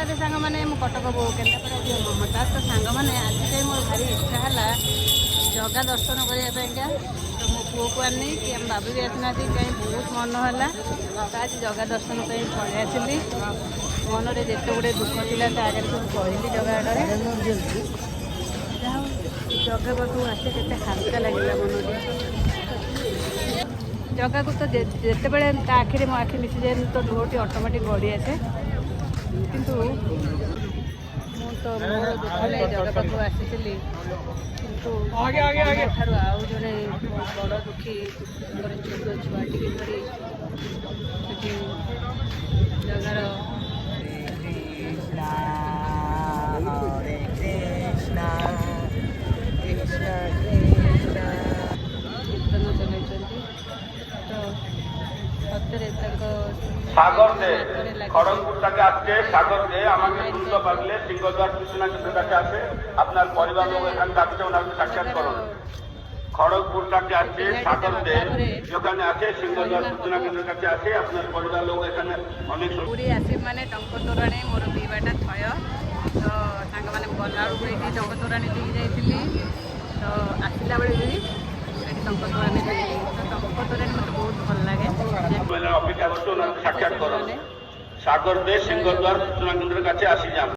ରାଧେ ସାଙ୍ଗମାନେ ମୁଁ କଟକ ବୋଉ କେନ୍ଦ୍ରାପଡ଼ା ଝିଅ ମମତା ତ ସାଙ୍ଗମାନେ ଆଜି ପାଇଁ ମୋର ଭାରି ଇଚ୍ଛା ହେଲା ଜଗା ଦର୍ଶନ କରିବା ପାଇଁକା। ତ ମୋ ପୁଅକୁ ଆଣି କି ଆମ ବାବୁ ବି ଆସିନାହାନ୍ତି କାହିଁ ବହୁତ ମନ ହେଲା ତ ଆଜି ଜଗା ଦର୍ଶନ ପାଇଁ ପଳେଇ ଆସିଲି। ମନରେ ଯେତେ ଗୁଡ଼ିଏ ଦୁଃଖ ଥିଲା ତା ଆଗରେ ସବୁ କହିଲି ଜଗା ଆଡ଼ରେ। ଯାହା ହଉ ଜଗା ପାଖକୁ ଆସେ କେତେ ହାଲକା ଲାଗିଲା ମନରେ। ଜଗାକୁ ତ ଯେତେବେଳେ ତା ଆଖିରେ ମୋ ଆଖି ମିଶିଯାଏ ତ ଲୁହଟି ଅଟୋମେଟିକ୍ ଗଡ଼ି ଆସେ। କିନ୍ତୁ ମୁଁ ତ ମୋର ଦୁଃଖ ନେଇ ଜଗା ପାଖକୁ ଆସିଥିଲି। କିନ୍ତୁ ଠାରୁ ଆଉ ଜଣେ ବଡ଼ ଦୁଃଖୀ ମୋର ଛୋଟ ଛୁଆଟିକି ଧରି ସେଠି ଜଗାର କୀର୍ତ୍ତନ ଚଲାଇଛନ୍ତି। ତ সত্যরে সাগর দে খড়গপুর থেকে আসছে। সাগর দে আমাকে শুনতে পারলে সিংহদ্বার সূচনা কেন্দ্রের কাছে আসে। আপনার পরিবার লোক এখানে থাকছে, ওনাকে সাক্ষাৎ করুন। খড়গপুর থেকে আসছে সাগর দে, যেখানে আছে সিংহদ্বার সূচনা কেন্দ্রের কাছে আসে। আপনার পরিবার লোক এখানে অনেক পুরী আসি মানে টঙ্ক তোରାଣୀ ମୋର ପିଇବାଟା ଥୟ। ତ ସାଙ୍ଗମାନେ ଗଲାବେଳକୁ ଏଇଠି ଟଙ୍କ ତୋରାଣୀ ଦେଇକି ଯାଇଥିଲି। ତ ଆସିଲା ବେଳେ ବି ଏଠି ଟଙ୍କ ତୋରାଣୀ ଦେଇକି ତ ଟଙ୍କ ତୋରାଣୀ ମୋତେ ବହୁତ ଭଲ ଲାଗେ। অপেক্ষা করছে, ওনাকে সাক্ষাৎ করুন। সাগর দে সিংহদ্বার সূচনা কেন্দ্রের কাছে আসি যান।